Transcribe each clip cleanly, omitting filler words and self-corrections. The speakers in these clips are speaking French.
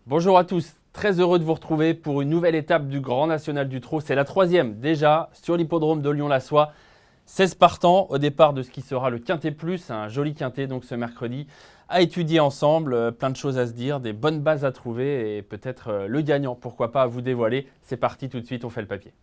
Bonjour à tous, très heureux de vous retrouver pour une nouvelle étape du Grand National du Trot. C'est la troisième déjà sur l'hippodrome de Lyon-la-Soie. 16 partants au départ de ce qui sera le Quintet Plus, un joli quintet donc ce mercredi. À étudier ensemble, plein de choses à se dire, des bonnes bases à trouver et peut-être le gagnant, pourquoi pas à vous dévoiler. C'est parti tout de suite, on fait le papier.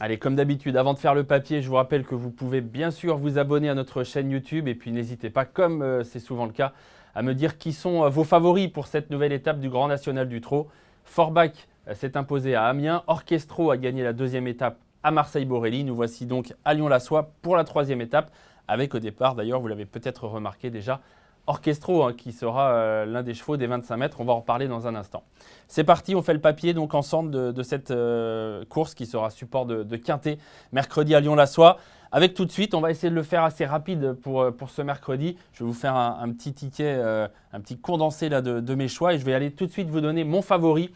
Allez, comme d'habitude, avant de faire le papier, je vous rappelle que vous pouvez bien sûr vous abonner à notre chaîne YouTube et puis n'hésitez pas, comme c'est souvent le cas, à me dire qui sont vos favoris pour cette nouvelle étape du Grand National du Trot. Forbach s'est imposé à Amiens, Orchestro a gagné la deuxième étape à Marseille-Borelli. Nous voici donc à Lyon-la-Soie pour la troisième étape, avec au départ, d'ailleurs, vous l'avez peut-être remarqué déjà, Orchestro qui sera l'un des chevaux des 25 mètres. On va en reparler dans un instant. C'est parti, on fait le papier donc ensemble de cette course qui sera support de Quintet mercredi à Lyon-la-Soie. Avec tout de suite, on va essayer de le faire assez rapide pour ce mercredi. Je vais vous faire un petit ticket, un petit condensé là, de mes choix et je vais aller tout de suite vous donner mon favori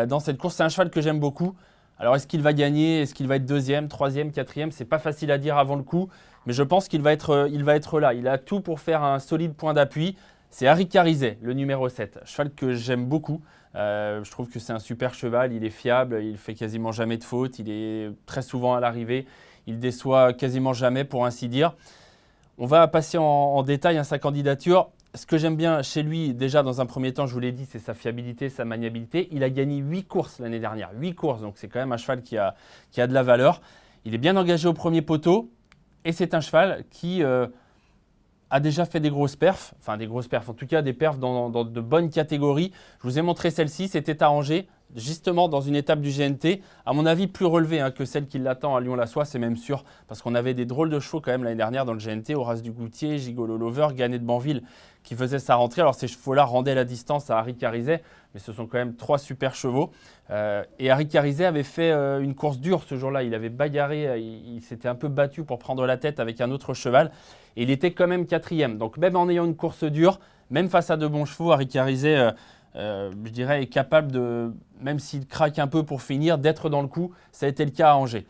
dans cette course. C'est un cheval que j'aime beaucoup. Alors est-ce qu'il va gagner? Est-ce qu'il va être deuxième, troisième, quatrième? C'est pas facile à dire avant le coup, mais je pense qu'il va être là. Il a tout pour faire un solide point d'appui. C'est Harry Carizet, le numéro 7, cheval que j'aime beaucoup. Je trouve que c'est un super cheval, il est fiable, il fait quasiment jamais de faute, il est très souvent à l'arrivée, il déçoit quasiment jamais pour ainsi dire. On va passer en détail sa candidature. Ce que j'aime bien chez lui, déjà dans un premier temps, je vous l'ai dit, c'est sa fiabilité, sa maniabilité. Il a gagné 8 courses l'année dernière, 8 courses, donc c'est quand même un cheval qui a de la valeur. Il est bien engagé au premier poteau et c'est un cheval qui a déjà fait des grosses perfs, en tout cas des perfs dans de bonnes catégories. Je vous ai montré celle-ci, c'était arrangé justement dans une étape du GNT, à mon avis plus relevée que celle qui l'attend à Lyon-la-Soie, c'est même sûr, parce qu'on avait des drôles de chevaux quand même l'année dernière dans le GNT, Horace du Goutier, Gigolo Lover, Gannet de Banville, qui faisaient sa rentrée. Alors ces chevaux-là rendaient la distance à Harry Carizet, mais ce sont quand même 3 super chevaux. Et Harry Carizet avait fait une course dure ce jour-là, il avait bagarré, il s'était un peu battu pour prendre la tête avec un autre cheval, et il était quand même 4e. Donc même en ayant une course dure, même face à de bons chevaux, Harry Carizet, je dirais, est capable de, même s'il craque un peu pour finir, d'être dans le coup. Ça a été le cas à Angers.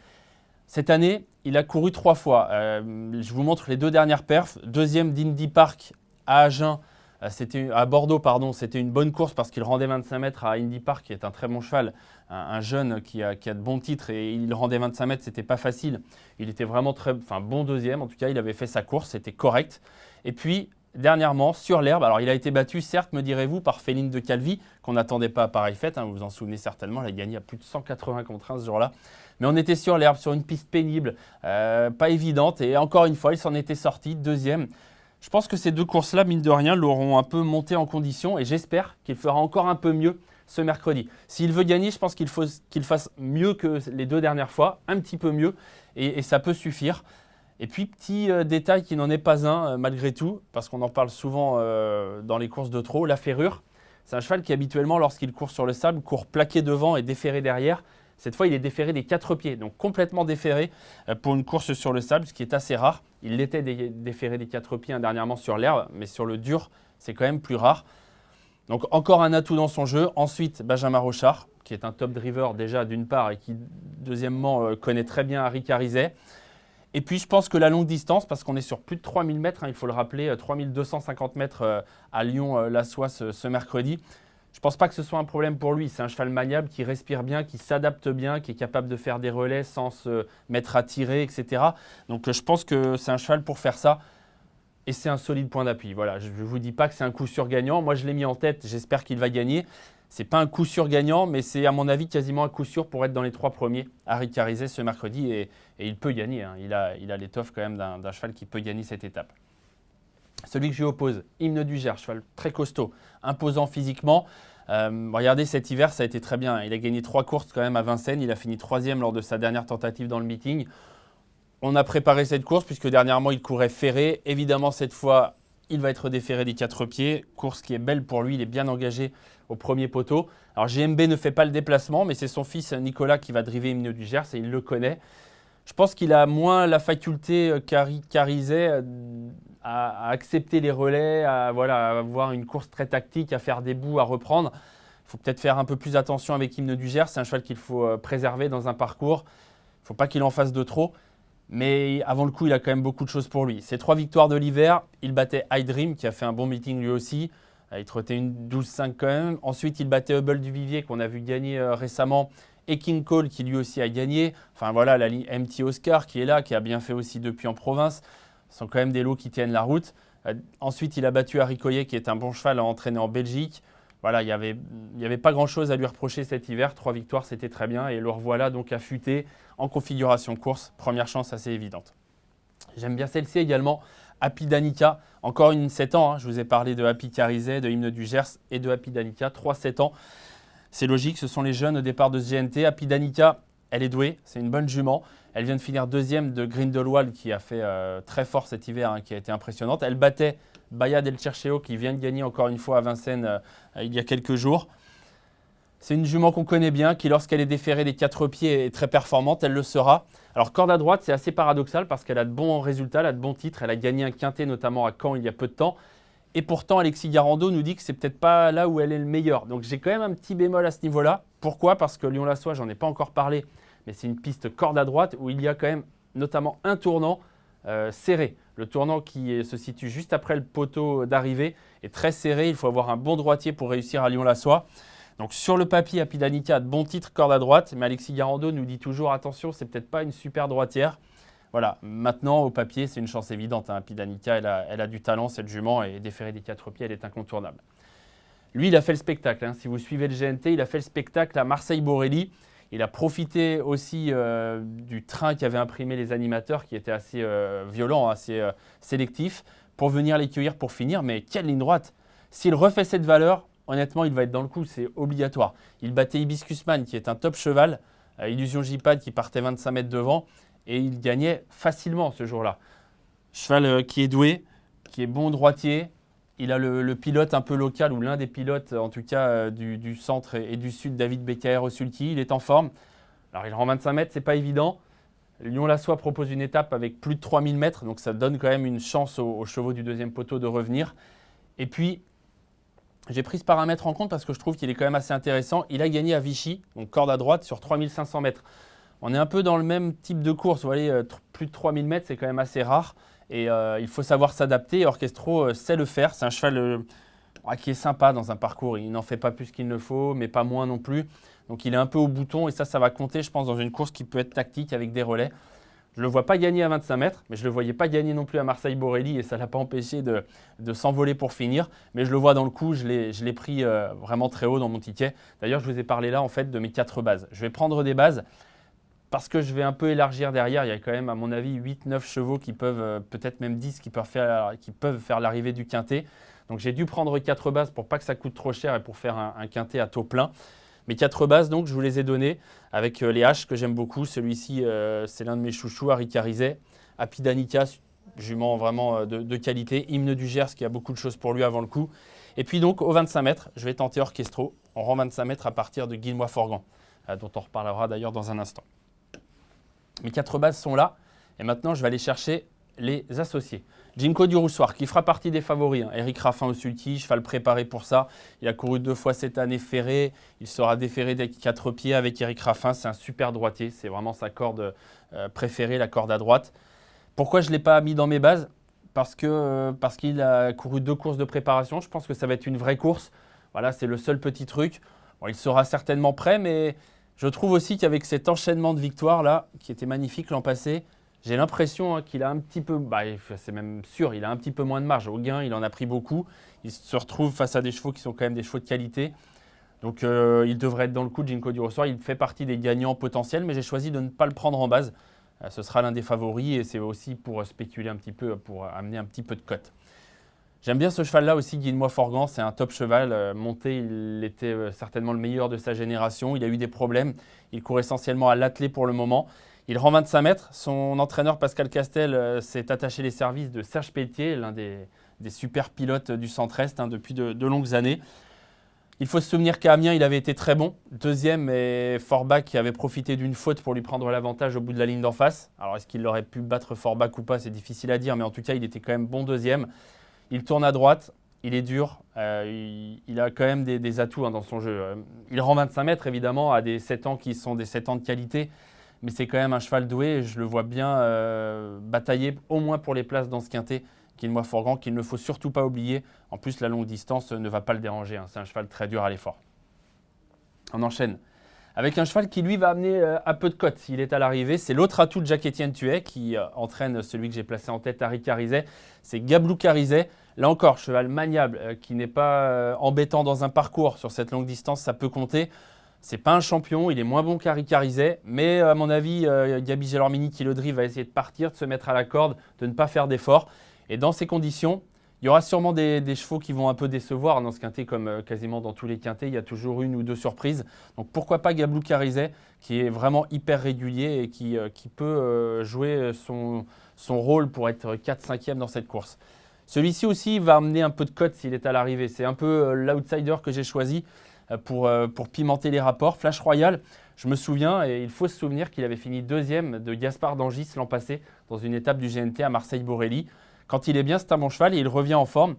Cette année, il a couru 3 fois. Je vous montre les 2 dernières perfs. Deuxième d'Indy Park à Agen, à Bordeaux, c'était une bonne course parce qu'il rendait 25 mètres à Indy Park, qui est un très bon cheval, un jeune qui a de bons titres et il rendait 25 mètres, c'était pas facile. Il était vraiment bon deuxième, en tout cas, il avait fait sa course, c'était correct. Et puis, dernièrement, sur l'herbe, alors il a été battu, certes, me direz-vous, par Féline de Calvi, qu'on n'attendait pas à pareille fête, vous vous en souvenez certainement, elle a gagné à plus de 180 contre 1 ce jour-là. Mais on était sur l'herbe, sur une piste pénible, pas évidente, et encore une fois, il s'en était sorti, deuxième. Je pense que ces 2 courses-là, mine de rien, l'auront un peu monté en condition, et j'espère qu'il fera encore un peu mieux ce mercredi. S'il veut gagner, je pense qu'il faut qu'il fasse mieux que les 2 dernières fois, un petit peu mieux, et ça peut suffire. Et puis, petit détail qui n'en est pas un malgré tout, parce qu'on en parle souvent dans les courses de trot, la ferrure. C'est un cheval qui habituellement, lorsqu'il court sur le sable, court plaqué devant et déferré derrière. Cette fois, il est déferré des 4 pieds, donc complètement déferré pour une course sur le sable, ce qui est assez rare. Il l'était déferré des 4 pieds dernièrement sur l'herbe, mais sur le dur, c'est quand même plus rare. Donc encore un atout dans son jeu. Ensuite, Benjamin Rochard, qui est un top driver déjà d'une part et qui deuxièmement connaît très bien Harry Carizet. Et puis, je pense que la longue distance, parce qu'on est sur plus de 3000 mètres, il faut le rappeler, 3250 mètres à Lyon-la-Soie ce mercredi. Je ne pense pas que ce soit un problème pour lui. C'est un cheval maniable qui respire bien, qui s'adapte bien, qui est capable de faire des relais sans se mettre à tirer, etc. Donc, je pense que c'est un cheval pour faire ça. Et c'est un solide point d'appui. Voilà, je ne vous dis pas que c'est un coup sûr gagnant. Moi, je l'ai mis en tête. J'espère qu'il va gagner. Ce n'est pas un coup sûr gagnant, mais c'est à mon avis quasiment un coup sûr pour être dans les 3 premiers. Harry Carizet ce mercredi et il peut gagner. Il a l'étoffe quand même d'un cheval qui peut gagner cette étape. Celui que je lui oppose, Hymne du Gers, cheval très costaud, imposant physiquement. Regardez, cet hiver, ça a été très bien. Il a gagné 3 courses quand même à Vincennes. Il a fini 3e lors de sa dernière tentative dans le meeting. On a préparé cette course puisque dernièrement, il courait ferré. Évidemment, cette fois, il va être déferré des 4 pieds. Course qui est belle pour lui. Il est bien engagé au premier poteau. Alors, GMB ne fait pas le déplacement, mais c'est son fils Nicolas qui va driver Hymne du Gers et il le connaît. Je pense qu'il a moins la faculté Carizet à accepter les relais, à avoir une course très tactique, à faire des bouts, à reprendre. Il faut peut-être faire un peu plus attention avec Hymne du Gers. C'est un cheval qu'il faut préserver dans un parcours. Il ne faut pas qu'il en fasse de trop. Mais avant le coup, il a quand même beaucoup de choses pour lui. Ses 3 victoires de l'hiver, il battait iDream qui a fait un bon meeting lui aussi. Il trottait une 12-5 quand même. Ensuite, il battait Hubble du Vivier qu'on a vu gagner récemment. Et King Cole qui lui aussi a gagné. Enfin voilà, la ligne MT Oscar qui est là, qui a bien fait aussi depuis en province. Ce sont quand même des lots qui tiennent la route. Ensuite, il a battu Harry Coyer qui est un bon cheval à entraîner en Belgique. Voilà, il n'y avait pas grand-chose à lui reprocher cet hiver. 3 victoires, c'était très bien. Et le revoilà donc affûté en configuration course. Première chance assez évidente. J'aime bien celle-ci également, Happy Danica. Encore une 7 ans. Je vous ai parlé de Happy Carizet, de Hymne du Gers et de Happy Danica. 3-7 ans. C'est logique, ce sont les jeunes au départ de ce GNT. Happy Danica, elle est douée. C'est une bonne jument. Elle vient de finir 2e de Grindelwald qui a fait très fort cet hiver, qui a été impressionnante. Elle battait Baya del Cercheo qui vient de gagner encore une fois à Vincennes il y a quelques jours. C'est une jument qu'on connaît bien, qui lorsqu'elle est déférée des 4 pieds est très performante, elle le sera. Alors corde à droite, c'est assez paradoxal parce qu'elle a de bons résultats, elle a de bons titres. Elle a gagné un quintet notamment à Caen il y a peu de temps. Et pourtant, Alexis Garando nous dit que c'est peut-être pas là où elle est le meilleur. Donc j'ai quand même un petit bémol à ce niveau-là. Pourquoi? Parce que Lyon-la-Soie, j'en ai pas encore parlé, mais c'est une piste corde à droite où il y a quand même notamment un tournant serré. Le tournant qui se situe juste après le poteau d'arrivée est très serré. Il faut avoir un bon droitier pour réussir à Lyon-la-Soie. Donc sur le papier, Happy Danica a de bons titres corde à droite, mais Alexis Garando nous dit toujours attention, c'est peut-être pas une super droitière. Voilà, maintenant au papier, c'est une chance évidente. Happy Danica, elle a du talent, cette jument, et déférée des 4 pieds, elle est incontournable. Lui, il a fait le spectacle. Si vous suivez le GNT, il a fait le spectacle à Marseille-Borelli. Il a profité aussi du train qu'avaient imprimé les animateurs, qui était assez violent, assez sélectif, pour venir les cueillir pour finir. Mais quelle ligne droite! S'il refait cette valeur, honnêtement, il va être dans le coup, c'est obligatoire. Il battait Hibiscusman, qui est un top cheval, Illusion J-Pad, qui partait 25 mètres devant, et il gagnait facilement ce jour-là. Cheval qui est doué, qui est bon droitier. Il a le pilote un peu local, ou l'un des pilotes, en tout cas, du centre et du sud, David Becaer au sulky. Il est en forme. Alors, il rend 25 mètres, c'est pas évident. Lyon-la-Soie propose une étape avec plus de 3000 mètres, donc ça donne quand même une chance aux chevaux du deuxième poteau de revenir. Et puis, j'ai pris ce paramètre en compte parce que je trouve qu'il est quand même assez intéressant. Il a gagné à Vichy, donc corde à droite, sur 3500 mètres. On est un peu dans le même type de course. Vous voyez, plus de 3000 mètres, c'est quand même assez rare. Et il faut savoir s'adapter. Orchestro sait le faire. C'est un cheval qui est sympa dans un parcours. Il n'en fait pas plus qu'il ne faut, mais pas moins non plus. Donc il est un peu au bouton et ça va compter, je pense, dans une course qui peut être tactique avec des relais. Je ne le vois pas gagner à 25 mètres, mais je ne le voyais pas gagner non plus à Marseille-Borelli et ça ne l'a pas empêché de s'envoler pour finir. Mais je le vois dans le coup, je l'ai pris vraiment très haut dans mon ticket. D'ailleurs, je vous ai parlé là en fait de mes 4 bases. Je vais prendre des bases parce que je vais un peu élargir derrière. Il y a quand même, à mon avis, 8-9 chevaux qui peuvent, peut-être même 10, qui peuvent faire l'arrivée du quintet. Donc j'ai dû prendre 4 bases pour pas que ça coûte trop cher et pour faire un quintet à taux plein. Mes 4 bases, donc, je vous les ai données avec les H que j'aime beaucoup. Celui-ci, c'est l'un de mes chouchous, Harry Carizet. Happy Danica, jument vraiment de qualité. Hymne du Gers, qui a beaucoup de choses pour lui avant le coup. Et puis donc, au 25 mètres, je vais tenter Orchestro. On rend 25 mètres à partir de Guilmois-Forgan, dont on reparlera d'ailleurs dans un instant. Mes 4 bases sont là. Et maintenant, je vais aller chercher les associés. Jimco du Roussoir, qui fera partie des favoris. Eric Raffin au sulky, cheval préparé pour ça. Il a couru 2 fois cette année ferré. Il sera déféré des 4 pieds avec Eric Raffin. C'est un super droitier. C'est vraiment sa corde préférée, la corde à droite. Pourquoi je ne l'ai pas mis dans mes bases? Parce qu'il a couru 2 courses de préparation. Je pense que ça va être une vraie course. Voilà, c'est le seul petit truc. Bon, il sera certainement prêt, mais je trouve aussi qu'avec cet enchaînement de victoires là, qui était magnifique l'an passé, j'ai l'impression qu'il a un petit peu, c'est même sûr, il a un petit peu moins de marge. Au gain, il en a pris beaucoup. Il se retrouve face à des chevaux qui sont quand même des chevaux de qualité. Donc il devrait être dans le coup de Jimco du Roussoir. Il fait partie des gagnants potentiels, mais j'ai choisi de ne pas le prendre en base. Ce sera l'un des favoris et c'est aussi pour spéculer un petit peu, pour amener un petit peu de cote. J'aime bien ce cheval-là aussi, Guilmois-Forgan. C'est un top cheval. Monté, il était certainement le meilleur de sa génération. Il a eu des problèmes. Il court essentiellement à l'attelé pour le moment. Il rend 25 mètres. Son entraîneur Pascal Castel s'est attaché les services de Serge Pelletier, l'un des super pilotes du Centre-Est depuis de longues années. Il faut se souvenir qu'à Amiens, il avait été très bon. Deuxième, et Forbach qui avait profité d'une faute pour lui prendre l'avantage au bout de la ligne d'en face. Alors, est-ce qu'il aurait pu battre Forbach ou pas? C'est difficile à dire, mais en tout cas, il était quand même bon deuxième. Il tourne à droite. il est dur, il a quand même des atouts dans son jeu. Il rend 25 mètres évidemment à des 7 ans qui sont des 7 ans de qualité, mais c'est quand même un cheval doué et je le vois bien batailler au moins pour les places dans ce quintet. Guillemot Forgan, qu'il ne faut surtout pas oublier. En plus, la longue distance ne va pas le déranger. C'est un cheval très dur à l'effort. On enchaîne avec un cheval qui, lui, va amener un peu de cote s'il est à l'arrivée. C'est l'autre atout de Jacques-Étienne Tuet qui entraîne celui que j'ai placé en tête, Harry Carizet. C'est Gablou Carizet. Là encore, cheval maniable qui n'est pas embêtant dans un parcours. Sur cette longue distance, ça peut compter. C'est pas un champion, il est moins bon qu'Harry Carizet. Mais à mon avis, Gabi Gelormini qui le drive va essayer de partir, de se mettre à la corde, de ne pas faire d'efforts. Et dans ces conditions, il y aura sûrement des chevaux qui vont un peu décevoir dans ce quintet, comme quasiment dans tous les quintets. Il y a toujours une ou deux surprises. Donc pourquoi pas Gablou Carizet, qui est vraiment hyper régulier et qui peut jouer son rôle pour être 4-5e dans cette course. Celui-ci aussi va amener un peu de cote s'il est à l'arrivée. C'est un peu l'outsider que j'ai choisi pour pimenter les rapports. Flash Royal, je me souviens, et il faut se souvenir qu'il avait fini 2e de Gaspard d'Angis l'an passé dans une étape du GNT à Marseille-Borelli. Quand il est bien, c'est un bon cheval et il revient en forme.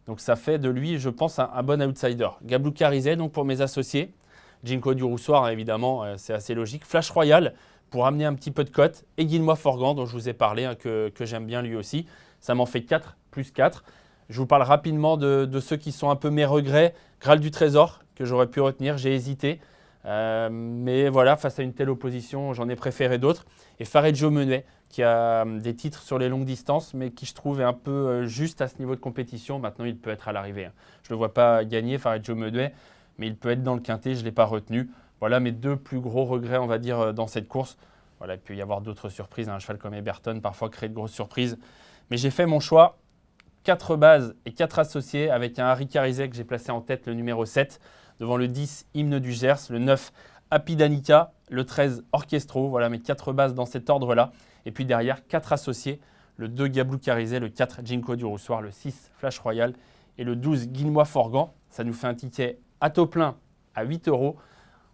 Donc ça fait de lui, je pense, un bon outsider. Gablou Carizet, donc pour mes associés. Ginko du Roussoir, évidemment, c'est assez logique. Flash Royal, pour amener un petit peu de cote. Et Guillemot Forgan, dont je vous ai parlé, que j'aime bien lui aussi. Ça m'en fait 4 plus 4. Je vous parle rapidement de ceux qui sont un peu mes regrets. Graal du Trésor, que j'aurais pu retenir, j'ai hésité. Mais voilà, face à une telle opposition, j'en ai préféré d'autres. Et Fareggio Menuet, qui a des titres sur les longues distances, mais qui je trouve est un peu juste à ce niveau de compétition. Maintenant, il peut être à l'arrivée. Je ne le vois pas gagner, Fareggio Menuet, mais il peut être dans le quintet, je ne l'ai pas retenu. Voilà mes 2 plus gros regrets, on va dire, dans cette course. Voilà, il peut y avoir d'autres surprises. Un cheval comme Eberton, parfois, crée de grosses surprises. Mais j'ai fait mon choix. 4 bases et 4 associés avec un Harry Carizet que j'ai placé en tête, le numéro 7, devant le 10, Hymne du Gers, le 9, Happy Danica, le 13, Orchestro. Voilà mes 4 bases dans cet ordre-là. Et puis derrière, 4 associés, le 2, Gablou Carizet, le 4, Ginko du Roussoir, le 6, Flash Royal et le 12, Guillemot Forgan. Ça nous fait un ticket à taux plein à 8 €. On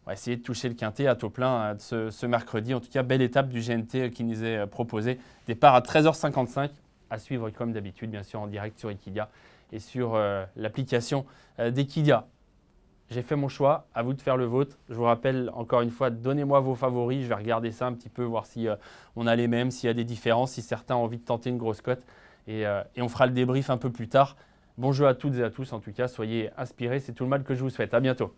va essayer de toucher le quintet à taux plein ce mercredi. En tout cas, belle étape du GNT qui nous est proposée. Départ à 13h55. À suivre comme d'habitude, bien sûr, en direct sur Equidia et sur l'application d'Equidia. J'ai fait mon choix, à vous de faire le vôtre. Je vous rappelle encore une fois, donnez-moi vos favoris. Je vais regarder ça un petit peu, voir si on a les mêmes, s'il y a des différences, si certains ont envie de tenter une grosse cote. Et on fera le débrief un peu plus tard. Bon jeu à toutes et à tous, en tout cas, soyez inspirés. C'est tout le mal que je vous souhaite. À bientôt.